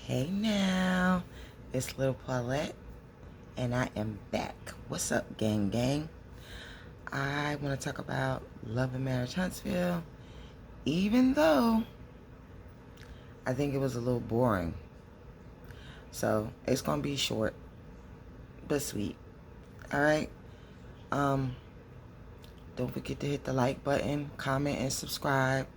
Hey now, it's Little Paulette, and I am back. What's up, gang gang? I want to talk about Love Marriage Huntsville, even though I think it was a little boring. So it's gonna be short but sweet. Alright. Don't forget to hit the like button, comment, and subscribe.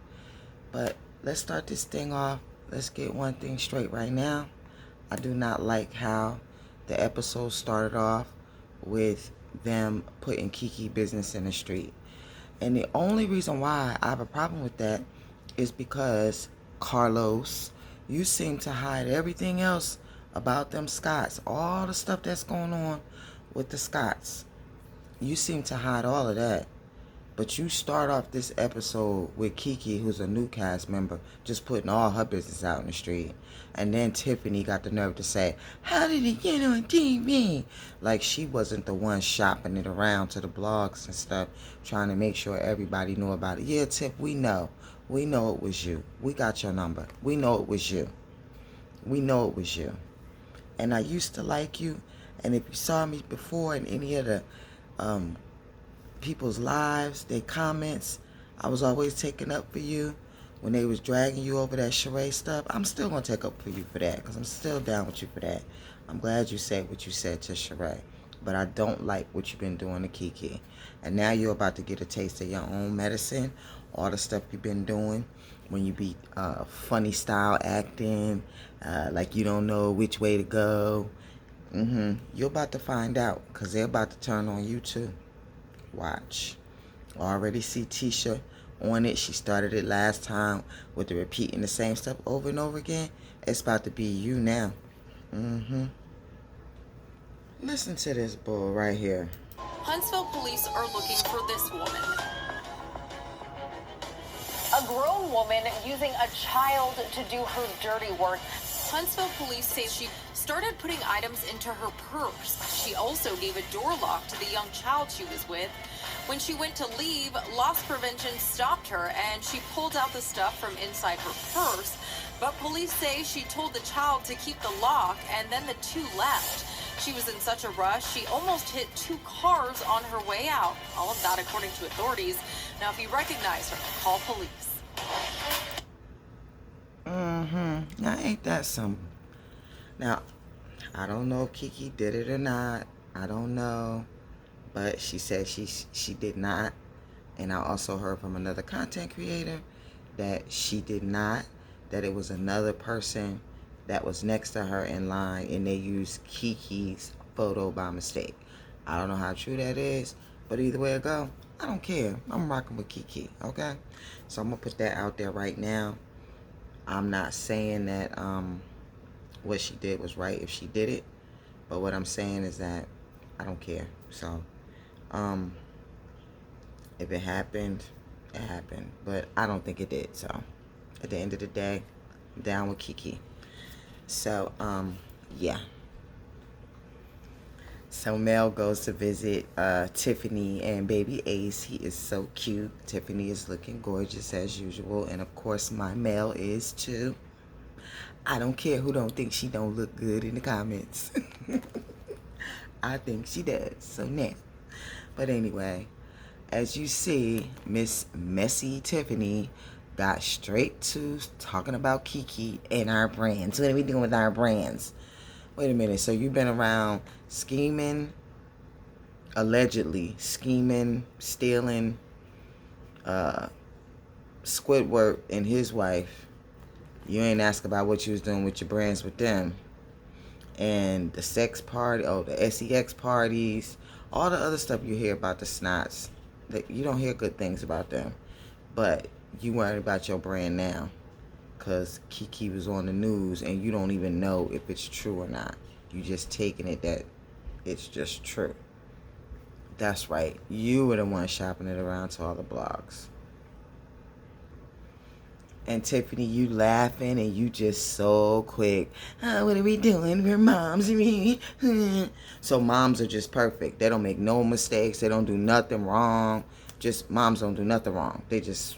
But let's start this thing off. Let's get one thing straight right now. I do not like how the episode started off with them putting Kiki business in the street. And the only reason why I have a problem with that is because, Carlos, you seem to hide everything else about them Scots. All the stuff that's going on with the Scots. You seem to hide all of that. But you start off this episode with Kiki, who's a new cast member, just putting all her business out in the street. And then Tiffany got the nerve to say, how did it get on TV? Like she wasn't the one shopping it around to the blogs and stuff, trying to make sure everybody knew about it. Yeah, Tiff, we know. We know it was you. We got your number. We know it was you. We know it was you. And I used to like you. And if you saw me before in any of the people's lives, their comments, I was always taking up for you when they was dragging you over that charade stuff. I'm still gonna take up for you for that, because I'm still down with you for that. I'm glad you said what you said to Sheree, but I don't like what you've been doing to Kiki. And now you're about to get a taste of your own medicine. All the stuff you've been doing when you be funny style acting, like you don't know which way to go. You're about to find out, because they're about to turn on you too. Watch. Already see Tisha on it. She started it last time with the repeating the same stuff over and over again. It's about to be you now. Listen to this bull right here. Huntsville police are looking for this woman. A grown woman using a child to do her dirty work. Huntsville police say she started putting items into her purse. She also gave a door lock to the young child she was with. When she went to leave, loss prevention stopped her and she pulled out the stuff from inside her purse. But police say she told the child to keep the lock and then the two left. She was in such a rush, she almost hit two cars on her way out. All of that according to authorities. Now, if you recognize her, call police. Now, ain't that something? Now, I don't know if Kiki did it or not. I don't know. But she said she did not. And I also heard from another content creator that she did not. That it was another person that was next to her in line and they used Kiki's photo by mistake. I don't know how true that is. But either way it go, I don't care. I'm rocking with Kiki, okay? So I'm going to put that out there right now. I'm not saying that what she did was right if she did it. But what I'm saying is that I don't care. So, if it happened, it happened. But I don't think it did. So, at the end of the day, I'm down with Kiki. So, yeah. So Mel goes to visit Tiffany and baby Ace. He is so cute. Tiffany is looking gorgeous as usual. And of course my Mel is too. I don't care who don't think she don't look good in the comments. I think she does. So now. But anyway, as you see, Miss Messy Tiffany got straight to talking about Kiki and our brands. What are we doing with our brands? Wait a minute, so you've been around scheming, allegedly scheming, stealing, Squidward and his wife. You ain't ask about what you was doing with your brands with them. And the sex party, the SEX parties, all the other stuff you hear about the snots. That you don't hear good things about them. But you worry about your brand now. Because Kiki was on the news and you don't even know if it's true or not. You just taking it that it's just true. That's right. You were the one shopping it around to all the blogs. And Tiffany, you laughing and you just so quick. What are we doing? We're moms. So moms are just perfect. They don't make no mistakes. They don't do nothing wrong. Just moms don't do nothing wrong. They just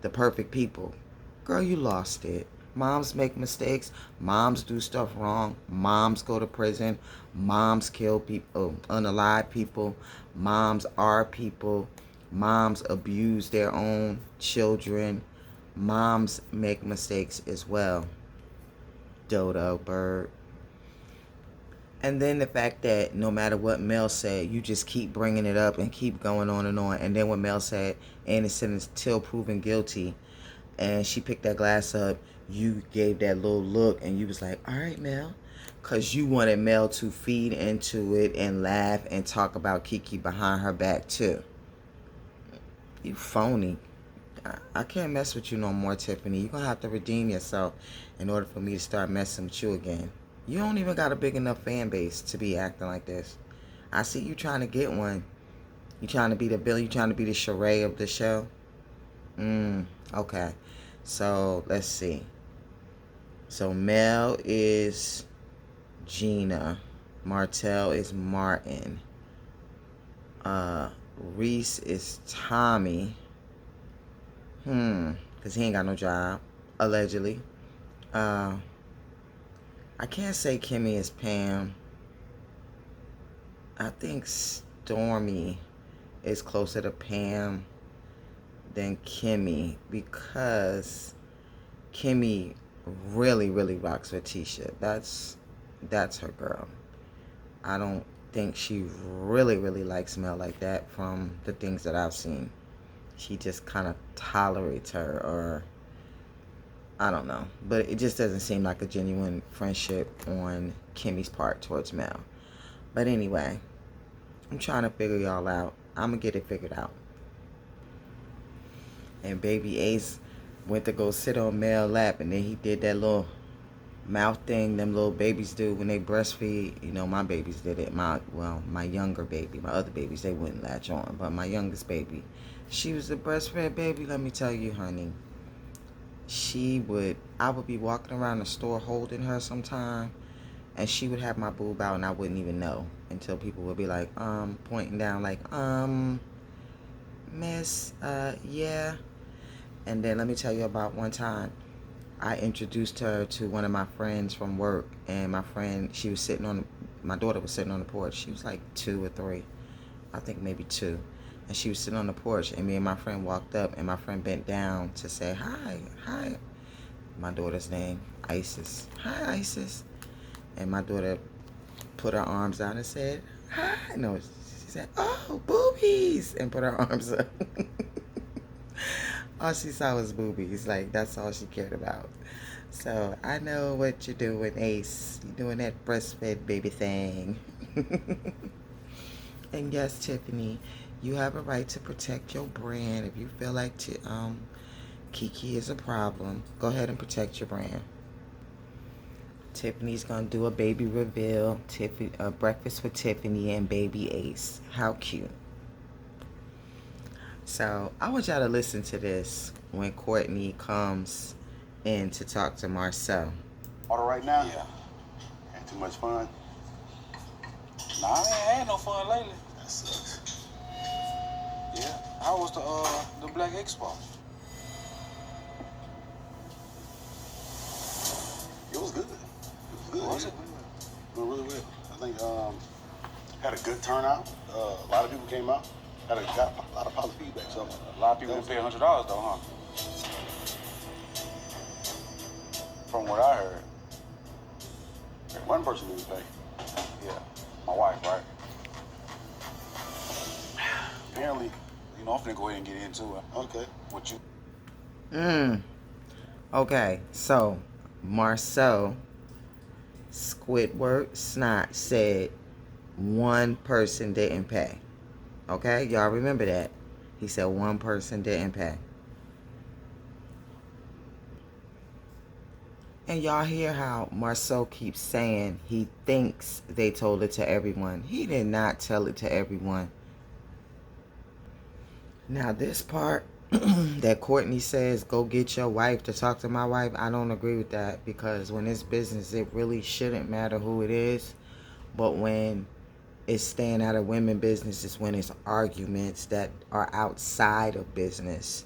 the perfect people. Girl, you lost it. Moms make mistakes. Moms do stuff wrong. Moms go to prison. Moms kill people, unalive people. Moms are people. Moms abuse their own children. Moms make mistakes as well. Dodo bird. And then the fact that no matter what Mel said, you just keep bringing it up and keep going on and on. And then when Mel said innocent until proven guilty, and she picked that glass up, you gave that little look and you was like, all right, Mel. Because you wanted Mel to feed into it and laugh and talk about Kiki behind her back too. You phony. I can't mess with you no more, Tiffany. You're going to have to redeem yourself in order for me to start messing with you again. You don't even got a big enough fan base to be acting like this. I see you trying to get one. You trying to be the Bill. You trying to be the Sheree of the show. Okay. So let's see. So Mel is Gina. Martell is Martin. Reese is Tommy. Because he ain't got no job. Allegedly. I can't say Kimmy is Pam. I think Stormy is closer to Pam than Kimmy, because Kimmy really, really rocks with Tisha. That's her girl. I don't think she really, really likes Mel like that from the things that I've seen. She just kind of tolerates her, or I don't know. But it just doesn't seem like a genuine friendship on Kimmy's part towards Mel. But anyway, I'm trying to figure y'all out. I'm going to get it figured out. And baby Ace went to go sit on Mel's lap, and then he did that little mouth thing them little babies do when they breastfeed. You know, my babies did it. My younger baby. My other babies, they wouldn't latch on. But my youngest baby, she was a breastfed baby. Let me tell you, honey. I would be walking around the store holding her sometime, and she would have my boob out, and I wouldn't even know until people would be like, pointing down like, miss, yeah. And then let me tell you about one time I introduced her to one of my friends from work, and my friend, my daughter was sitting on the porch. She was like 2 or 3, I think maybe 2. And she was sitting on the porch, and me and my friend walked up, and my friend bent down to say, hi. My daughter's name, Isis. Hi, Isis. And my daughter put her arms out and said, hi. No, she said, oh, boobies, and put her arms up. All she saw was boobies. Like, that's all she cared about. So, I know what you're doing, Ace. You're doing that breastfed baby thing. And yes, Tiffany, you have a right to protect your brand. If you feel like Kiki is a problem, go ahead and protect your brand. Tiffany's going to do a baby reveal. Breakfast for Tiffany and baby Ace. How cute. So, I want y'all to listen to this when Courtney comes in to talk to Marcel. Order right now? Yeah. Ain't too much fun? Nah, I ain't had no fun lately. That sucks. Yeah. How was the Black Expo? It was good. Was it? Went really well. I think had a good turnout. A lot of people came out. Got a lot of positive feedback. So A lot of people didn't pay $100 though, huh? From what I heard. one person didn't pay. Yeah. My wife, right? Apparently. You know, I'm finna go ahead and get into it. Okay. What you... Okay, so Marcel Squidward Snot said one person didn't pay. Okay, y'all remember that. He said one person didn't pay. And y'all hear how Marcel keeps saying he thinks they told it to everyone. He did not tell it to everyone. Now this part that Courtney says, go get your wife to talk to my wife, I don't agree with that, because when it's business, it really shouldn't matter who it is. But when it's staying out of women business, is when it's arguments that are outside of business.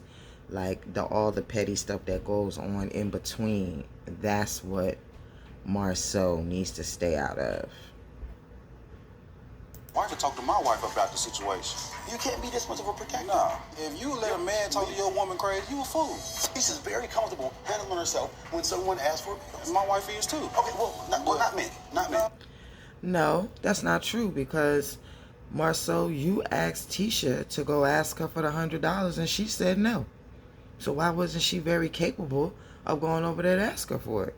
Like all the petty stuff that goes on in between. That's what Marceau needs to stay out of. Wife will talk to my wife about the situation. You can't be this much of a protector. Nah, if you let a man talk to your woman crazy, you a fool. She's very comfortable handling herself when someone asks for bills. And my wife is too. Okay, well, not me. Not me. No, that's not true, because Marceau, you asked Tisha to go ask her for the $100 and she said no. So why wasn't she very capable of going over there to ask her for it?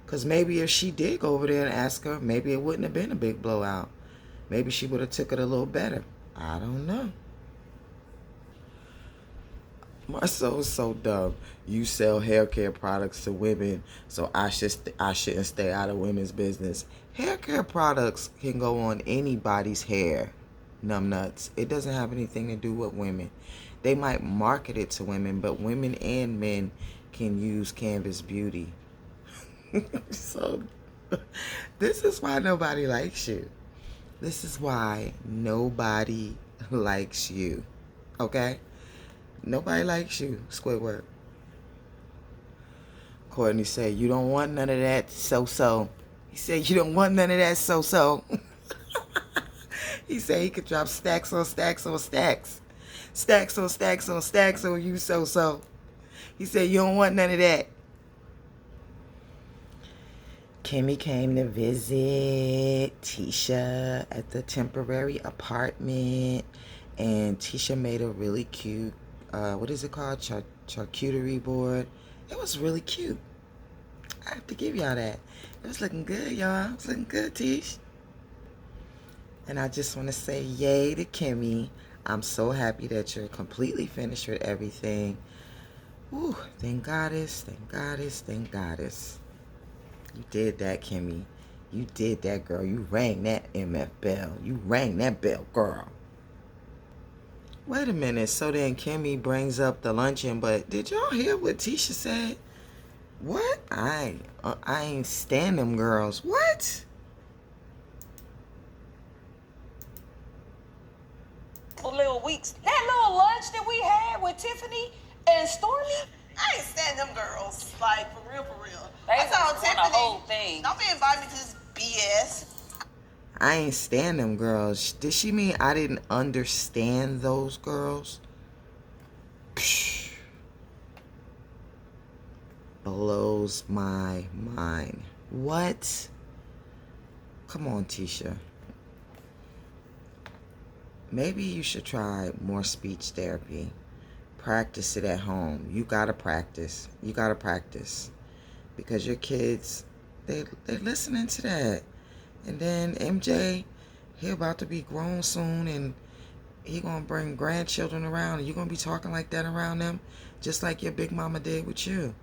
Because maybe if she did go over there and ask her, maybe it wouldn't have been a big blowout. Maybe she would have took it a little better. I don't know. Marceau's so dumb. You sell hair care products to women, so I shouldn't stay out of women's business. Hair care products can go on anybody's hair, numbnuts. It doesn't have anything to do with women. They might market it to women, but women and men can use Canvas Beauty. So, this is why nobody likes you. This is why nobody likes you. Okay? Nobody likes you, Squidward. Courtney said, you don't want none of that so-so. He said, you don't want none of that so-so. He said he could drop stacks on stacks on stacks. Stacks on stacks on stacks on you so-so. He said, you don't want none of that. Kimmy came to visit Tisha at the temporary apartment. And Tisha made a really cute, what is it called? Charcuterie board. It was really cute. I have to give y'all that. It was looking good, y'all. It was looking good, Tish. And I just want to say yay to Kimmy. I'm so happy that you're completely finished with everything. Whew, thank goddess, thank goddess, thank goddess. You did that, Kimmy. You did that, girl. You rang that MF bell. You rang that bell, girl. Wait a minute. So then Kimmy brings up the luncheon, but did y'all hear what Tisha said? What? I ain't stand them girls. What? Little weeks. That little lunch that we had with Tiffany and Stormy, I ain't stand them girls. Like, for real, for real. I told Tiffany, the whole thing. Don't be inviting me to this BS. I ain't stand them girls. Did she mean I didn't understand those girls? Psh. Blows my mind. What? Come on, Tisha. Maybe you should try more speech therapy. Practice it at home. You gotta practice. You gotta practice. Because your kids, they're listening to that. And then MJ, he about to be grown soon, and he gonna bring grandchildren around, and you're gonna be talking like that around them, just like your big mama did with you.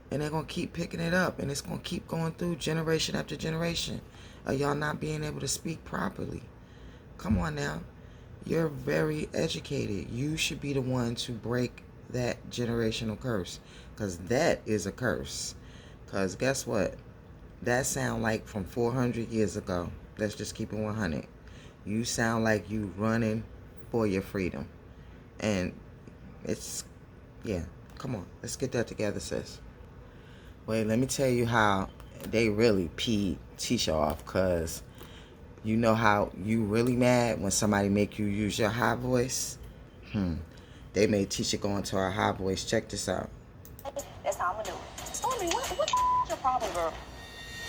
And they're gonna keep picking it up, and it's gonna keep going through generation after generation of y'all not being able to speak properly. Come on now. You're very educated. You should be the one to break that generational curse, because that is a curse. Because guess what? That sound like from 400 years ago. Let's just keep it 100. You sound like you running for your freedom. And it's, yeah, come on. Let's get that together, sis. Wait, let me tell you how they really peed Tisha off, because you know how you really mad when somebody make you use your high voice? They made Tisha go into her high voice. Check this out. That's how I'm gonna do it. Stormy, what's your problem, girl?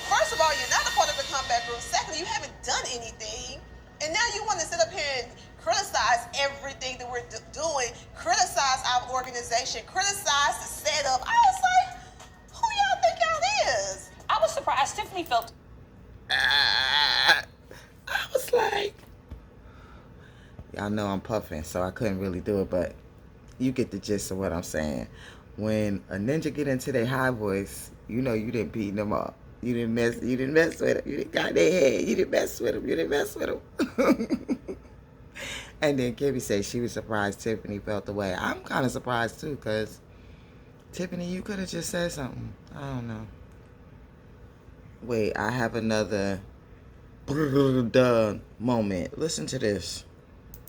First of all, you're not a part of the comeback room. Secondly, you haven't done anything. And now you want to sit up here and criticize everything that we're doing, criticize our organization, criticize the setup. I was like, who y'all think y'all is? I was surprised Tiffany felt. I was like, y'all know I'm puffing, so I couldn't really do it, but you get the gist of what I'm saying. When a ninja get into their high voice, you know you didn't beat them up. You didn't mess with them. You didn't got their head. You didn't mess with them. And then Kimmy said she was surprised Tiffany felt the way. I'm kind of surprised too, because Tiffany, you could have just said something. I don't know. Wait, I have another duh moment. Listen to this.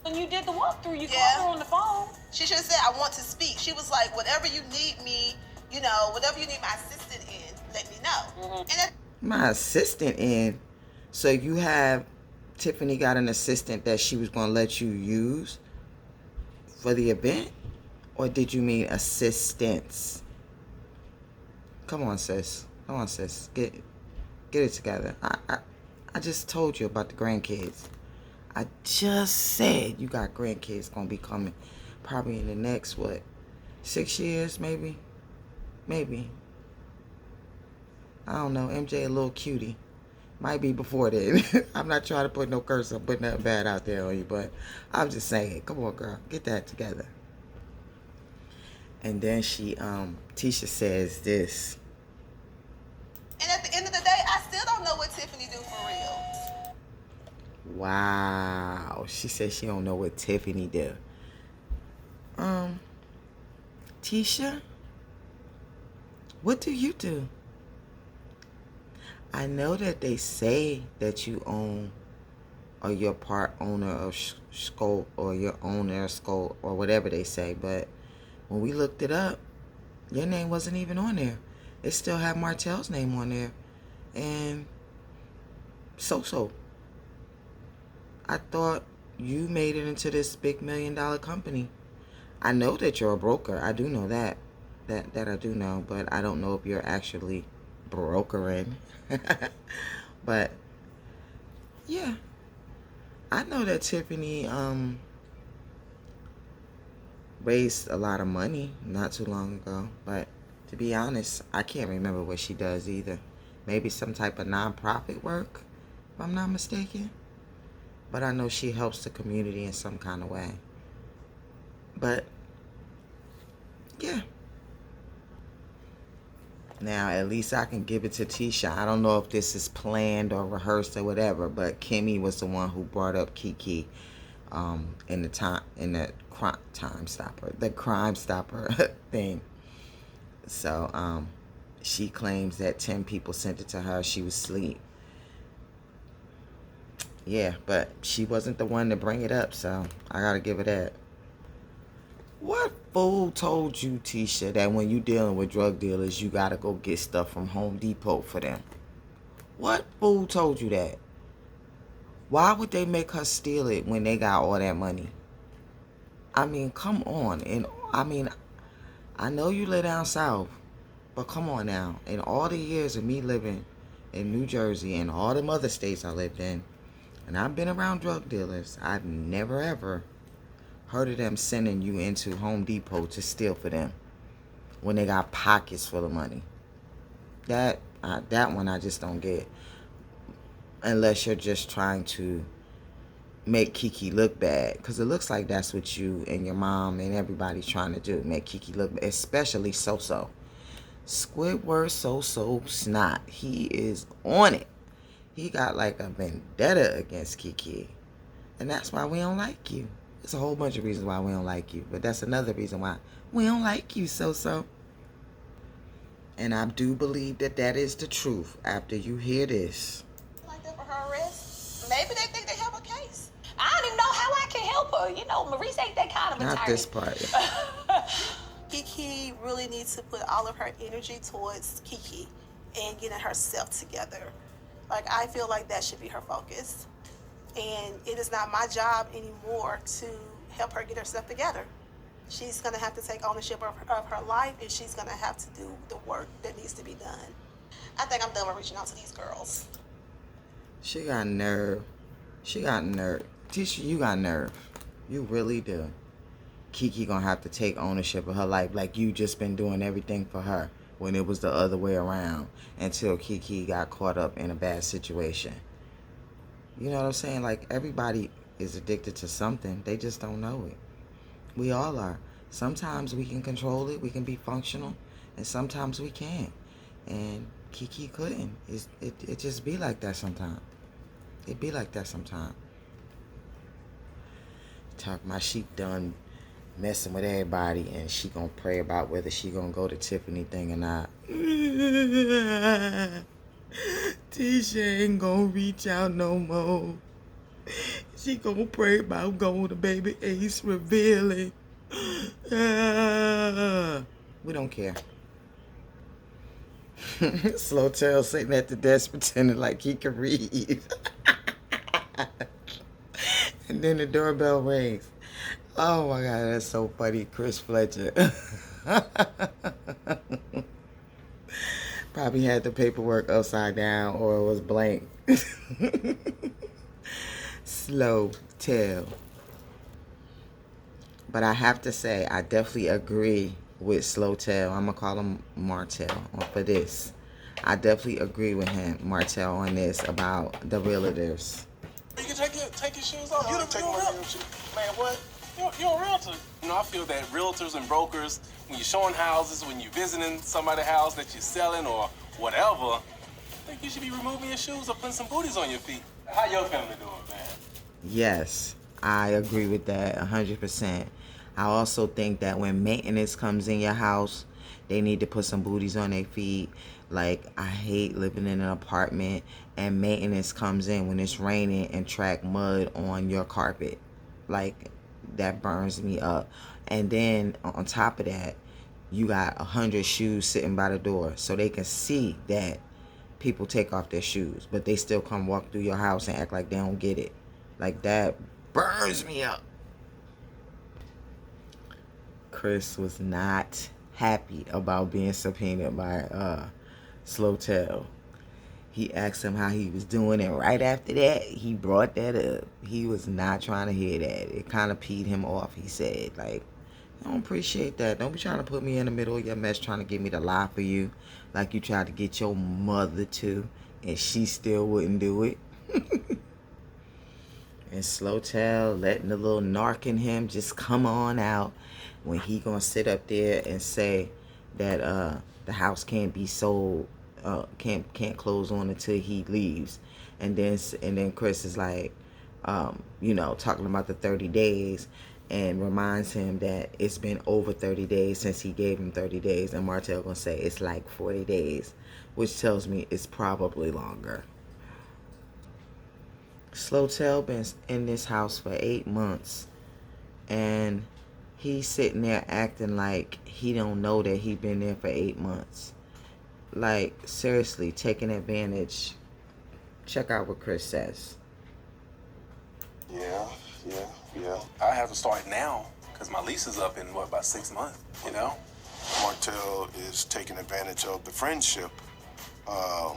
When you did the walkthrough, you called her on the phone. She should have said, I want to speak. She was like, whatever you need me, you know, whatever you need my assistant in, let me know. And My assistant in? So you have, Tiffany got an assistant that she was going to let you use for the event? Or did you mean assistants? Come on, sis. Come on, sis. Get it together. I just told you about the grandkids. I just said you got grandkids gonna be coming probably in the next, 6 years, maybe? Maybe. I don't know. MJ a little cutie. Might be before then. I'm not trying to put no curse or put nothing bad out there on you, but I'm just saying, come on, girl. Get that together. And then Tisha says this. And at the end of the day, I still don't know what Tiffany do for real. Wow. She says she don't know what Tiffany do. Tisha, what do you do? I know that they say that you own or you're part owner of Scope or you're owner of Scope or whatever they say, but when we looked it up, your name wasn't even on there. It still had Martell's name on there. And so. I thought you made it into this big $1 million company. I know that you're a broker. I do know that. That I do know, but I don't know if you're actually brokering. But yeah. I know that Tiffany raised a lot of money not too long ago, but to be honest, I can't remember what she does either. Maybe some type of nonprofit work, if I'm not mistaken. But I know she helps the community in some kind of way. But yeah. Now, at least I can give it to Tisha. I don't know if this is planned or rehearsed or whatever, but Kimmy was the one who brought up Kiki in the Crime Stopper thing. So she claims that 10 people sent it to her. She was asleep. Yeah, but she wasn't the one to bring it up, so I gotta give her that. What fool told you, Tisha, that when you dealing with drug dealers, you gotta go get stuff from Home Depot for them? What fool told you that? Why would they make her steal it when they got all that money? I mean, come on. And I mean, I know you live down south, but come on now. In all the years of me living in New Jersey and all the other states I lived in, and I've been around drug dealers, I've never ever heard of them sending you into Home Depot to steal for them when they got pockets full of money. That one I just don't get. Unless you're just trying to make Kiki look bad. Because it looks like that's what you and your mom and everybody's trying to do. Make Kiki look bad. Especially So-So. Squidward So-So Snot. He is on it. He got like a vendetta against Kiki. And that's why we don't like you. There's a whole bunch of reasons why we don't like you. But that's another reason why we don't like you, So-So. And I do believe that that is the truth after you hear this. Like that for her arrest? Maybe they think they have a case. I don't even know how I can help her. You know, Maurice ain't that kind of attorney. Not this part. Kiki really needs to put all of her energy towards Kiki and getting herself together. Like, I feel like that should be her focus. And it is not my job anymore to help her get herself together. She's going to have to take ownership of her life, and she's going to have to do the work that needs to be done. I think I'm done with reaching out to these girls. She got nerve. She got nerve. Tisha, you got nerve. You really do. Kiki gonna have to take ownership of her life like you just been doing everything for her when it was the other way around until Kiki got caught up in a bad situation. You know what I'm saying? Like, everybody is addicted to something. They just don't know it. We all are. Sometimes we can control it. We can be functional. And sometimes we can't. And Kiki couldn't. It just be like that sometimes. It be like that sometimes. Talk my she done messing with everybody and she gonna pray about whether she gonna go to Tiffany thing or not. Tisha ain't gonna reach out no more. She gonna pray about going to baby Ace revealing. We don't care. Slow tail sitting at the desk pretending like he can read. And then the doorbell rings. Oh my God, that's so funny. Chris Fletcher. Probably had the paperwork upside down or it was blank. Slow tail. But I have to say, I definitely agree with Slow Tail. I'm going to call him Martell for this. I definitely agree with him, Martell, on this about the realtors. You can take your shoes off. You don't take my shoes. Man, what? You're a realtor. You know, I feel that realtors and brokers, when you're showing houses, when you're visiting somebody's house that you're selling or whatever, I think you should be removing your shoes or putting some booties on your feet. How your family doing, man? Yes, I agree with that 100%. I also think that when maintenance comes in your house, they need to put some booties on their feet. Like, I hate living in an apartment and maintenance comes in when it's raining and track mud on your carpet. Like, that burns me up. And then on top of that, you got 100 shoes sitting by the door so they can see that people take off their shoes, but they still come walk through your house and act like they don't get it. Like, that burns me up. Chris was not happy about being subpoenaed by Slow Tail. He asked him how he was doing, and right after that, he brought that up. He was not trying to hear that. It kind of peed him off, he said. Like, I don't appreciate that. Don't be trying to put me in the middle of your mess, trying to get me to lie for you, like you tried to get your mother to, and she still wouldn't do it. And Slow Tail letting the little narc in him just come on out when he gonna sit up there and say that the house can't be sold, can't close on until he leaves. And then Chris is like, talking about the 30 days and reminds him that it's been over 30 days since he gave him 30 days. And Martell gonna say it's like 40 days, which tells me it's probably longer. Slow Tail been in this house for 8 months, and he's sitting there acting like he don't know that he been there for 8 months. Like, seriously, taking advantage. Check out what Chris says. Yeah. I have to start now because my lease is up in, about 6 months, you know? Martell is taking advantage of the friendship by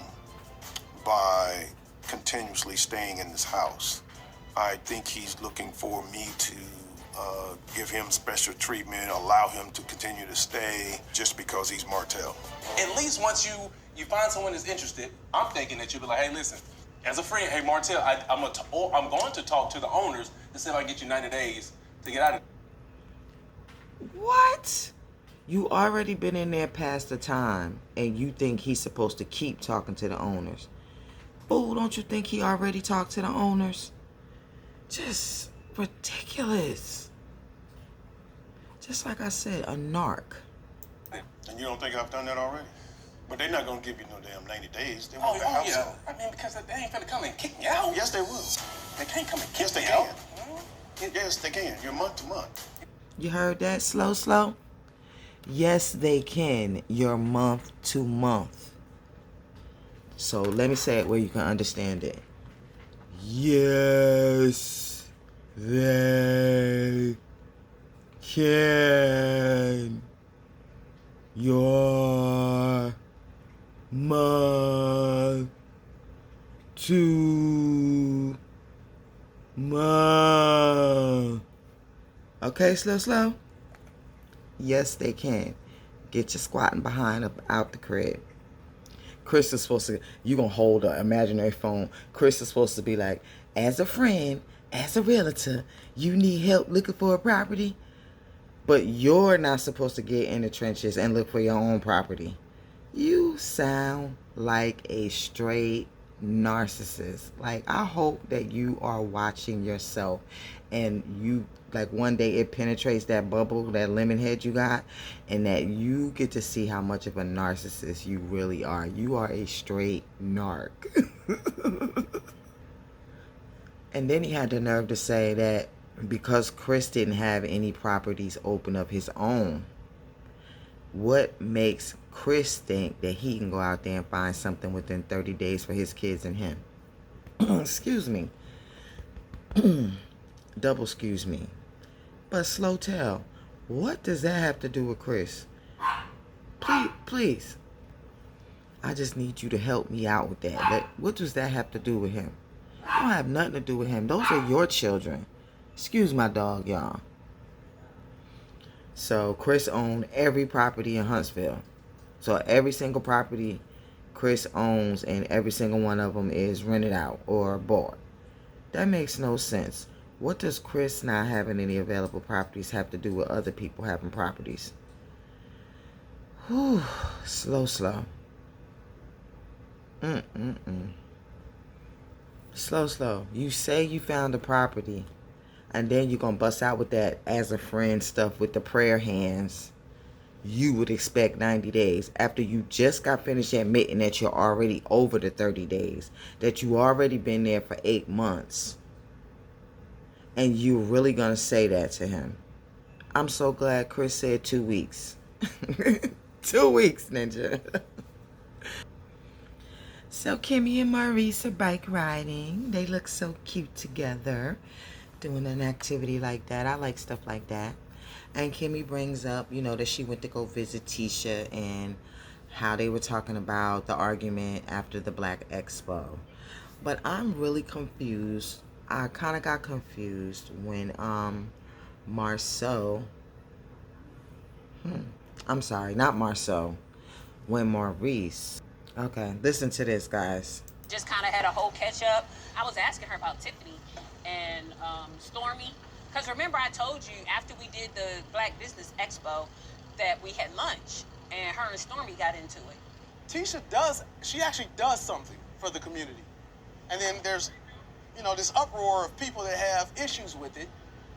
continuously staying in this house. I think he's looking for me to give him special treatment, allow him to continue to stay just because he's Martell. At least once you find someone that's interested, I'm thinking that you'll be like, hey, listen, as a friend, hey, Martell, I'm going to talk to the owners to see if I can get you 90 days to get out of it. What? You already been in there past the time, and you think he's supposed to keep talking to the owners. Fool, don't you think he already talked to the owners? Just ridiculous. Just like I said, a narc. And you don't think I've done that already? But they're not gonna give you no damn 90 days. They Oh, want the house yeah. sold. I mean, because they ain't finna come and kick me out. Yes, they will. They can't come and kick Yes, they me can. out. Yes, they can. You're month to month. You heard that, Slow? Yes, they can. You're month to month. So let me say it where you can understand it. Yes, they can. Your month to month. Okay, Slow? Yes, they can. Get your squatting behind up out the crib. Chris is supposed to, you gonna hold an imaginary phone. Chris is supposed to be like, as a friend, as a realtor, you need help looking for a property. But you're not supposed to get in the trenches and look for your own property. You sound like a straight narcissist. Like, I hope that you are watching yourself and you, like, one day it penetrates that bubble, that lemon head you got, and that you get to see how much of a narcissist you really are. You are a straight narc. And then he had the nerve to say that because Chris didn't have any properties open of his own, what makes Chris think that he can go out there and find something within 30 days for his kids and him? Excuse me. Double excuse me. But slow tell, what does that have to do with Chris? Please. I just need you to help me out with that. What does that have to do with him? It don't have nothing to do with him. Those are your children. Excuse my dog, y'all. So Chris owned every property in Huntsville. So every single property Chris owns, and every single one of them is rented out or bought. That makes no sense. What does Chris not having any available properties have to do with other people having properties? Whew. Slow. Slow. You say you found a property, and then you're going to bust out with that as a friend stuff with the prayer hands. You would expect 90 days after you just got finished admitting that you're already over the 30 days, that you already been there for 8 months. And you're really going to say that to him. I'm so glad Chris said 2 weeks. 2 weeks, Ninja. So Kimmy and Maurice are bike riding. They look so cute together, doing an activity like that. I like stuff like that. And Kimmy brings up, that she went to go visit Tisha and how they were talking about the argument after the Black Expo. But I'm really confused. I kind of got confused when Marceau. I'm sorry, not Marceau. When Maurice. Okay, listen to this, guys. Just kind of had a whole catch up. I was asking her about Tiffany and Stormy. Because remember I told you after we did the Black Business Expo that we had lunch and her and Stormy got into it. Tisha she actually does something for the community. And then there's, this uproar of people that have issues with it.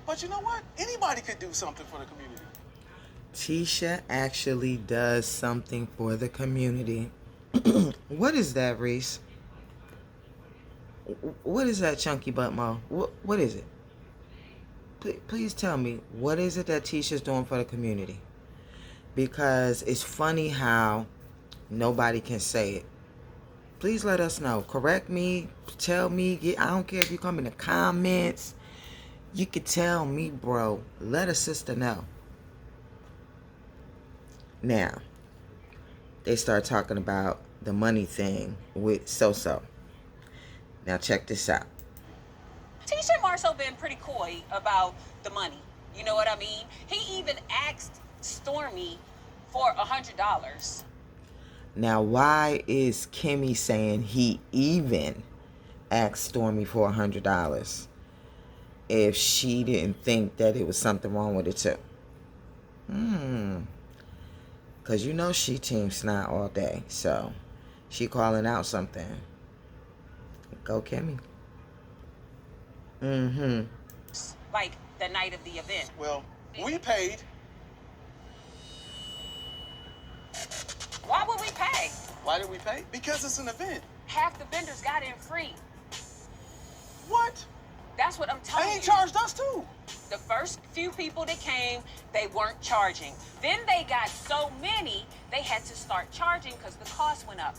But you know what? Anybody could do something for the community. Tisha actually does something for the community. What is that, Reese? What is that, Chunky Butt Mo? What is it? Please tell me, what is it that Tisha's doing for the community? Because it's funny how nobody can say it. Please let us know. Correct me. Tell me. I don't care if you come in the comments. You can tell me, bro. Let a sister know. Now, they start talking about the money thing with So-So. Now, check this out. Tisha and Marceau been pretty coy about the money. You know what I mean? He even asked Stormy for $100. Now, why is Kimmy saying he even asked Stormy for $100 if she didn't think that it was something wrong with it too? Because she team snot all day, so she calling out something. Go Kimmy. Like the night of the event. Well, we paid. Why would we pay? Why did we pay? Because it's an event. Half the vendors got in free. What? That's what I'm telling you. They ain't charged us too. The first few people that came, they weren't charging. Then they got so many, they had to start charging because the cost went up.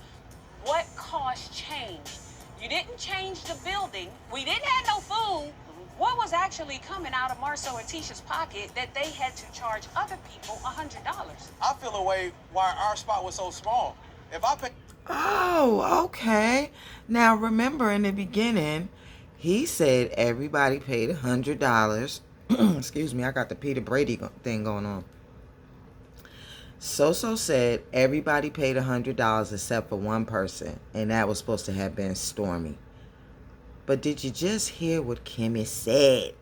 What cost changed? You didn't change the building. We didn't have no food. What was actually coming out of Marceau and Tisha's pocket that they had to charge other people $100? I feel a way why our spot was so small. If I pay... Oh, okay. Now, remember in the beginning, he said everybody paid $100. Excuse me, I got the Peter Brady thing going on. So-So said everybody paid $100 except for one person, and that was supposed to have been Stormy. But did you just hear what Kimmy said?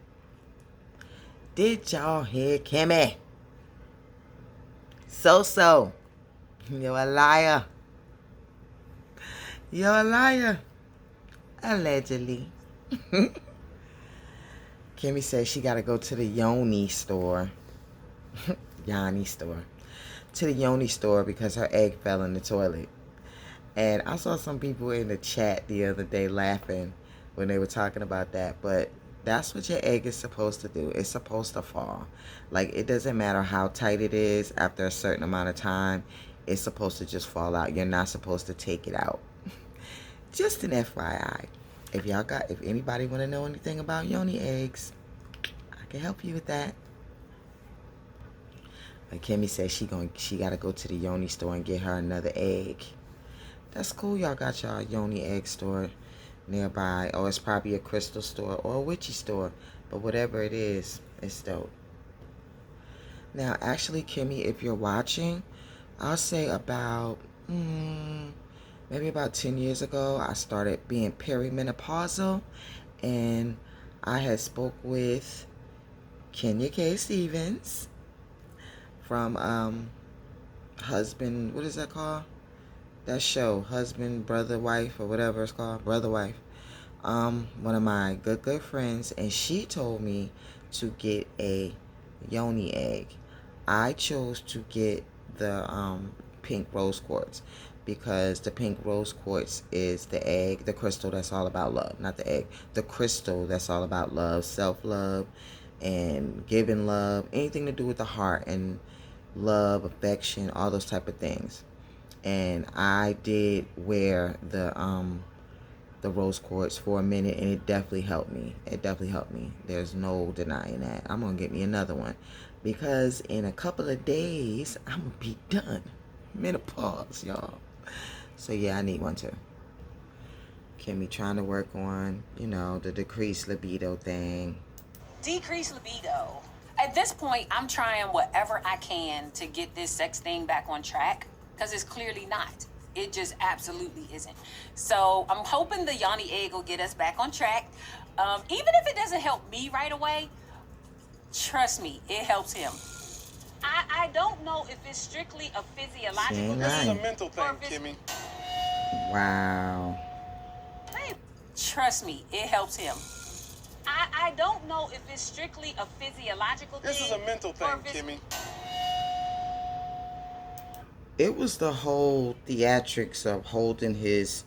Did y'all hear Kimmy? So-So, you're a liar. You're a liar. Allegedly. Kimmy says she got to go to the Yoni store. Yanni store. To the Yoni store because her egg fell in the toilet. And I saw some people in the chat the other day laughing when they were talking about that. But that's what your egg is supposed to do. It's supposed to fall. Like, it doesn't matter how tight it is. After a certain amount of time, it's supposed to just fall out. You're not supposed to take it out. Just an FYI. If anybody want to know anything about yoni eggs, I can help you with that. Like Kimmy said, she gotta go to the yoni store and get her another egg. That's cool. Y'all got y'all yoni egg store nearby. Or it's probably a crystal store or a witchy store. But whatever it is, it's dope. Now, actually, Kimmy, if you're watching, I'll say about maybe about 10 years ago, I started being perimenopausal, and I had spoke with Kenya K. Stevens from Husband, what is that called? That show, Husband, Brother, Wife, or whatever it's called, Brother, Wife. One of my good friends, and she told me to get a yoni egg. I chose to get the pink rose quartz, because the pink rose quartz is the egg, the crystal that's all about love. Not the egg, the crystal that's all about love, self-love, and giving love, anything to do with the heart and love, affection, all those type of things. And I did wear the rose quartz for a minute, and it definitely helped me. It definitely helped me. There's no denying that. I'm gonna get me another one, because in a couple of days I'm gonna be done. Menopause, y'all. So yeah, I need one too. Kimmy trying to work on, the decreased libido thing. Decrease libido. At this point, I'm trying whatever I can to get this sex thing back on track, because it's clearly not. It just absolutely isn't. So I'm hoping the yoni egg will get us back on track. Even if it doesn't help me right away, trust me, it helps him. I don't know if it's strictly a physiological thing. This is a mental thing, Kimmy. Wow. Trust me, it helps him. I don't know if it's strictly a physiological thing. This is a mental thing, Kimmy. It was the whole theatrics of holding his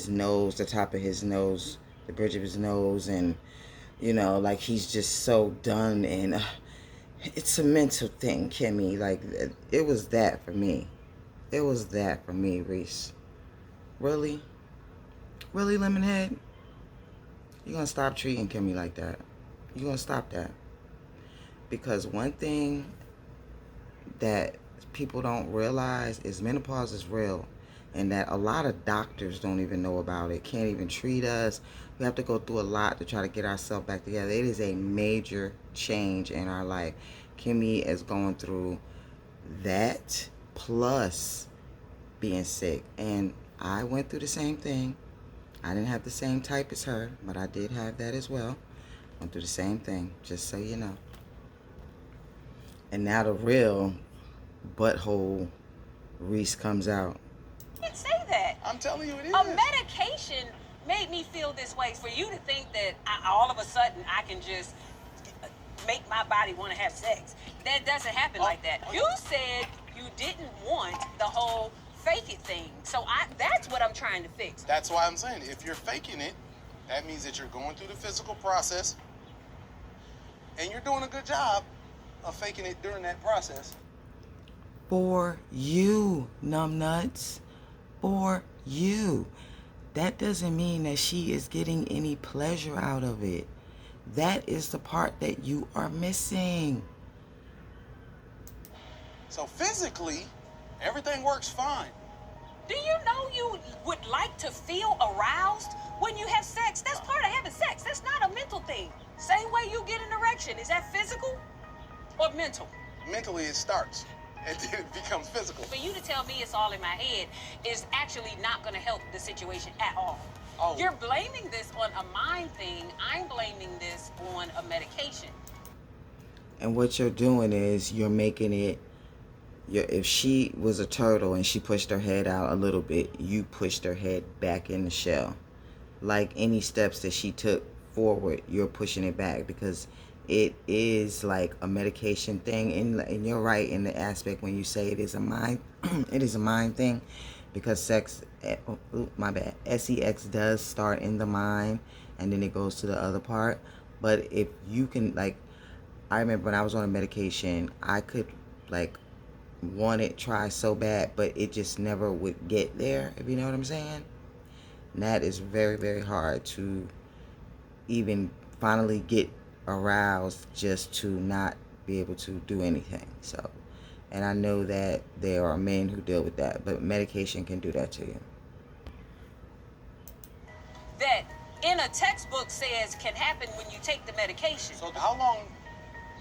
nose, the top of his nose, the bridge of his nose, and like he's just so done, and it's a mental thing, Kimmy. Like, it was that for me. It was that for me, Reese. Really, Lemonhead? You gonna stop treating Kimmy like that? You gonna stop that? Because one thing that people don't realize is menopause is real, and that a lot of doctors don't even know about it, can't even treat us. We have to go through a lot to try to get ourselves back together. It is a major change in our life. Kimmy is going through that, plus being sick, and I went through the same thing. I didn't have the same type as her, but I did have that as well. Went through the same thing, just so you know. And now the real butthole Reese comes out. You can't say that. I'm telling you, it is. A medication made me feel this way. For you to think that all of a sudden I can just make my body want to have sex, that doesn't happen like that. You said you didn't want the whole fake it thing. So that's what I'm trying to fix. That's why I'm saying, if you're faking it, that means that you're going through the physical process, and you're doing a good job of faking it during that process. For you, numbnuts. For you. That doesn't mean that she is getting any pleasure out of it. That is the part that you are missing. So physically, everything works fine. Do you know you would like to feel aroused when you have sex? That's part of having sex. That's not a mental thing. Same way you get an erection. Is that physical or mental? Mentally, it starts, and then it becomes physical. For you to tell me it's all in my head is actually not going to help the situation at all. Oh. You're blaming this on a mind thing. I'm blaming this on a medication. And what you're doing is you're making it, if she was a turtle and she pushed her head out a little bit, you pushed her head back in the shell. Like any steps that she took forward, you're pushing it back, because it is like a medication thing. And you're right in the aspect when you say it is a mind, it is a mind thing, because my bad, sex does start in the mind and then it goes to the other part. But if you can, like, I remember when I was on a medication, I could, like, want it, try so bad, but it just never would get there, if you know what I'm saying. And that is very, very hard to even finally get aroused just to not be able to do anything. So, and I know that there are men who deal with that, but medication can do that to you. That in a textbook says can happen when you take the medication. So how long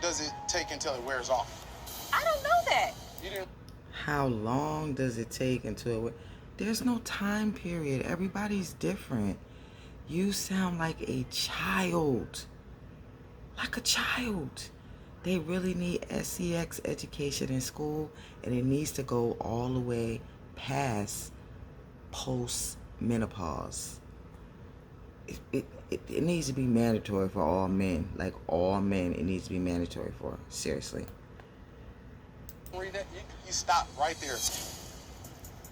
does it take until it wears off? I don't know that. You didn't. How long does it take until it... There's no time period. Everybody's different. You sound like a child. Like a child. They really need sex education in school, and it needs to go all the way past post-menopause. It needs to be mandatory for all men. Like all men, it needs to be mandatory for. Seriously. Read that, you stop right there.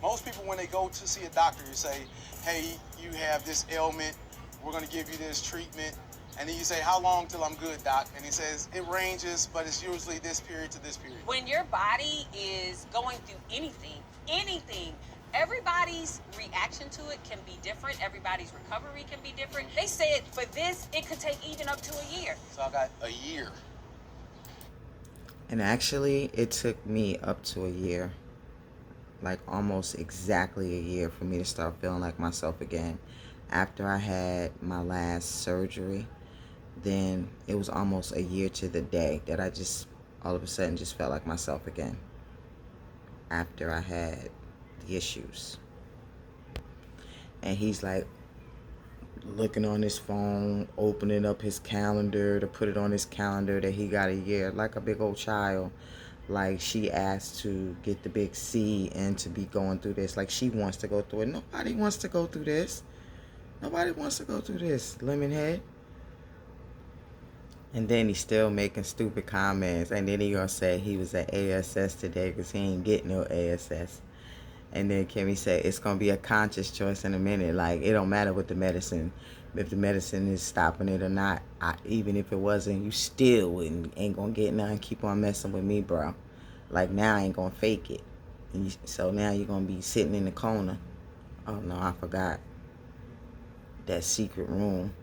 Most people, when they go to see a doctor, you say, hey, you have this ailment, we're going to give you this treatment. And then you say, how long till I'm good, doc? And he says, it ranges, but it's usually this period to this period. When your body is going through anything, everybody's reaction to it can be different. Everybody's recovery can be different. They said for this, it could take even up to a year. So I got a year. And actually, it took me up to a year. Like almost exactly a year for me to start feeling like myself again. After I had my last surgery, then it was almost a year to the day that I just all of a sudden just felt like myself again. After I had the issues. And he's like looking on his phone, opening up his calendar to put it on his calendar that he got a year, like a big old child. Like she asked to get the big C and to be going through this. Like she wants to go through it. Nobody wants to go through this. Nobody wants to go through this, lemon head. And then he's still making stupid comments. And then he gonna say he was at ASS today because he ain't getting no ASS. And then Kimmy said it's gonna be a conscious choice in a minute. Like it don't matter what the medicine, if the medicine is stopping it or not. Even if it wasn't, you still ain't gonna get none. Keep on messing with me, bro. Like now I ain't gonna fake it. So now you're gonna be sitting in the corner. Oh no, I forgot. That secret room.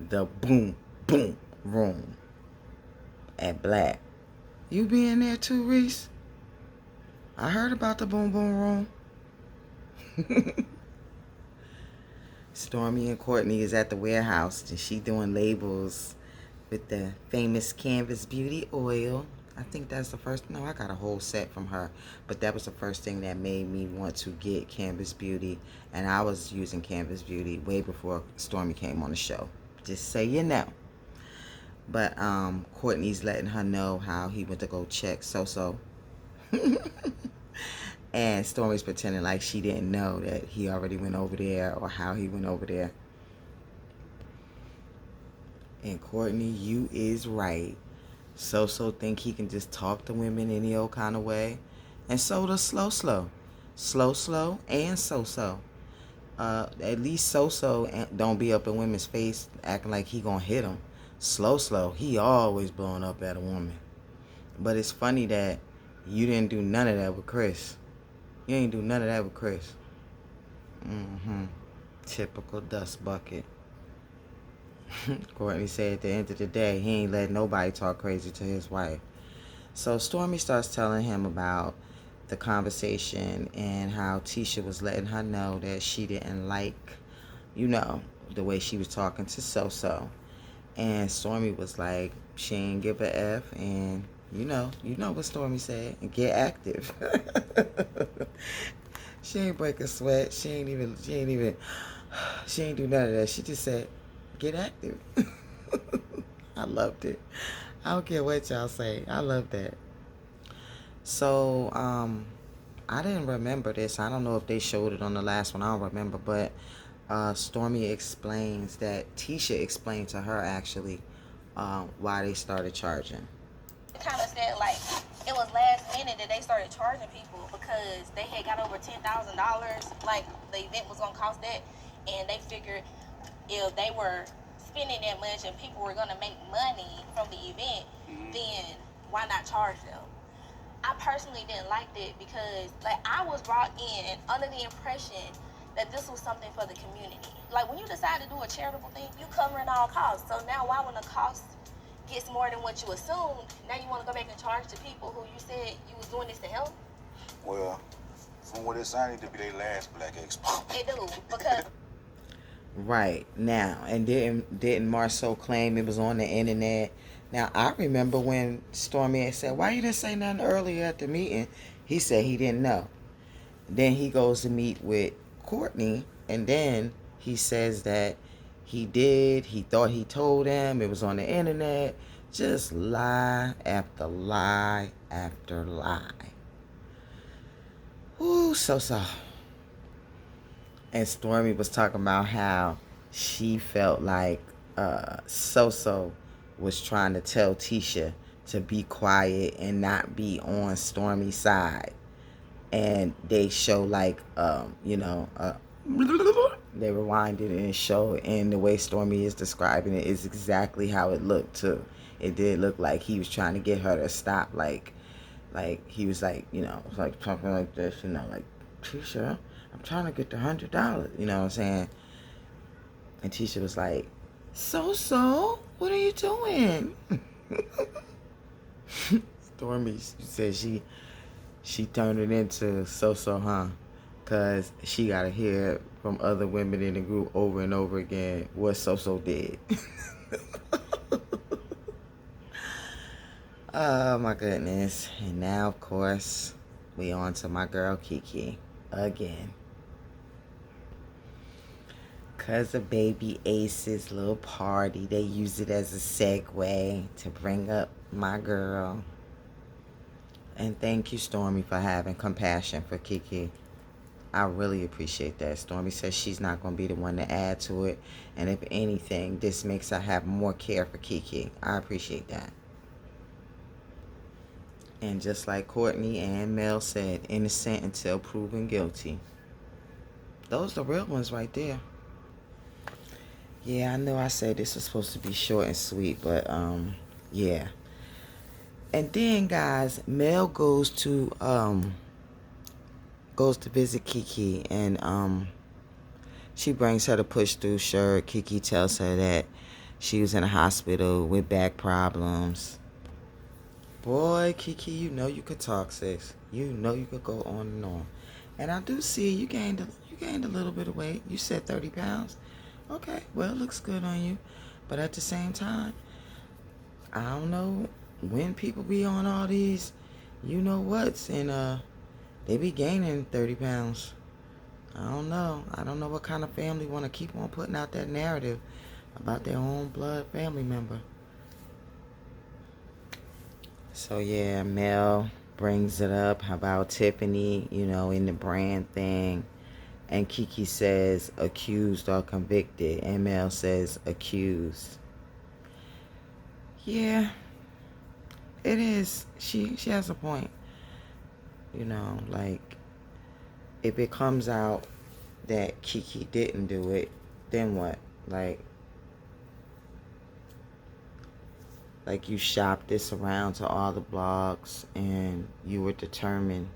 The boom room at Black. You be in there too, Reese? I heard about the boom room. Stormy and Courtney is at the warehouse and she doing labels with the famous Canvas Beauty oil. I think that's the first, no, I got a whole set from her, but that was the first thing that made me want to get Canvas Beauty, and I was using Canvas Beauty way before Stormy came on the show, just so you know. But Courtney's letting her know how he went to go check So-So. And Stormy's pretending like she didn't know that he already went over there or how he went over there. And Courtney, you is right. So-So think he can just talk to women any old kind of way. And so does Slow-Slow. Slow-Slow and So-So. At least So-So don't be up in women's face acting like he gonna hit them. Slow-Slow, he always blowing up at a woman. But it's funny that you didn't do none of that with Chris. You ain't do none of that with Chris. Typical dust bucket. Courtney said at the end of the day, he ain't let nobody talk crazy to his wife. So Stormy starts telling him about the conversation and how Tisha was letting her know that she didn't like, you know, the way she was talking to So-So. And Stormy was like, she ain't give a F, and you know what Stormy said, and get active. She ain't break a sweat. She ain't do none of that. She just said, get active. I loved it. I don't care what y'all say. I love that. So, I didn't remember this. I don't know if they showed it on the last one. I don't remember, but Stormy explains that Tisha explained to her actually why they started charging. Kind of said like it was last minute that they started charging people because they had got over $10,000. Like, the event was going to cost that. And they figured if they were spending that much and people were going to make money from the event, then why not charge them? I personally didn't like that because, like, I was brought in under the impression that this was something for the community. Like, when you decide to do a charitable thing, you covering all costs. So now why, when the cost gets more than what you assumed, now you want to go back and charge the people who you said you was doing this to help? Well, from what it sounded to be their last Black Expo. It do, because... Right, now, and didn't Marceau claim it was on the internet? Now, I remember when Stormy had said, why you didn't say nothing earlier at the meeting? He said he didn't know. Then he goes to meet with Courtney, and then he says that he did. He thought he told him. It was on the internet. Just lie after lie after lie. Ooh, so. And Stormy was talking about how she felt like So was trying to tell Tisha to be quiet and not be on Stormy's side. And they show like, they rewinded and showed, and the way Stormy is describing it is exactly how it looked too. It did look like he was trying to get her to stop, like he was like, like talking like this, like, Tisha, I'm trying to get the $100, you know what I'm saying? And Tisha was like, So, what are you doing? Stormy said she turned it into So, huh? Because she got to hear from other women in the group over and over again what So did. Oh, my goodness. And now, of course, we on to my girl Kiki again. Because of Baby Ace's little party, they use it as a segue to bring up my girl. And thank you, Stormy, for having compassion for Kiki. I really appreciate that. Stormy says she's not going to be the one to add to it. And if anything, this makes her have more care for Kiki. I appreciate that. And just like Courtney and Mel said, innocent until proven guilty. Those are the real ones right there. Yeah, I know I said this was supposed to be short and sweet, but yeah. And then, guys, Mel goes to visit Kiki, and she brings her the push through shirt. Kiki tells her that she was in a hospital with back problems. Boy, Kiki, you know you could talk, sis. You know you could go on and on. And I do see you gained a little bit of weight. You said 30 pounds. Okay, well, it looks good on you. But at the same time, I don't know when people be on all these, you know what's, and they be gaining 30 pounds. I don't know. I don't know what kind of family want to keep on putting out that narrative about their own blood family member. So, yeah, Mel brings it up about Tiffany, in the brand thing. And Kiki says accused or convicted. And Mel says accused. Yeah, it is. She has a point. Like, if it comes out that Kiki didn't do it, then what? Like you shopped this around to all the blogs and you were determined.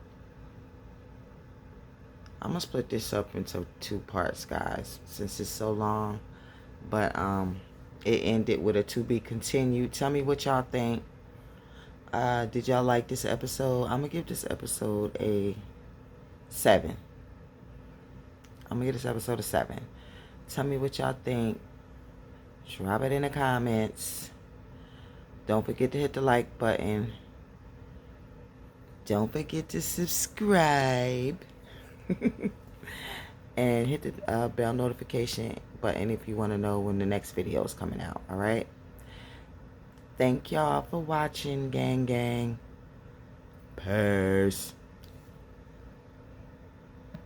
I'm going to split this up into 2 parts, guys, since it's so long. But it ended with a to be continued. Tell me what y'all think. Did y'all like this episode? I'm going to give this episode a 7. I'm going to give this episode a 7. Tell me what y'all think. Drop it in the comments. Don't forget to hit the like button. Don't forget to subscribe. And hit the bell notification button if you want to know when the next video is coming out. Alright? Thank y'all for watching, gang. Peace.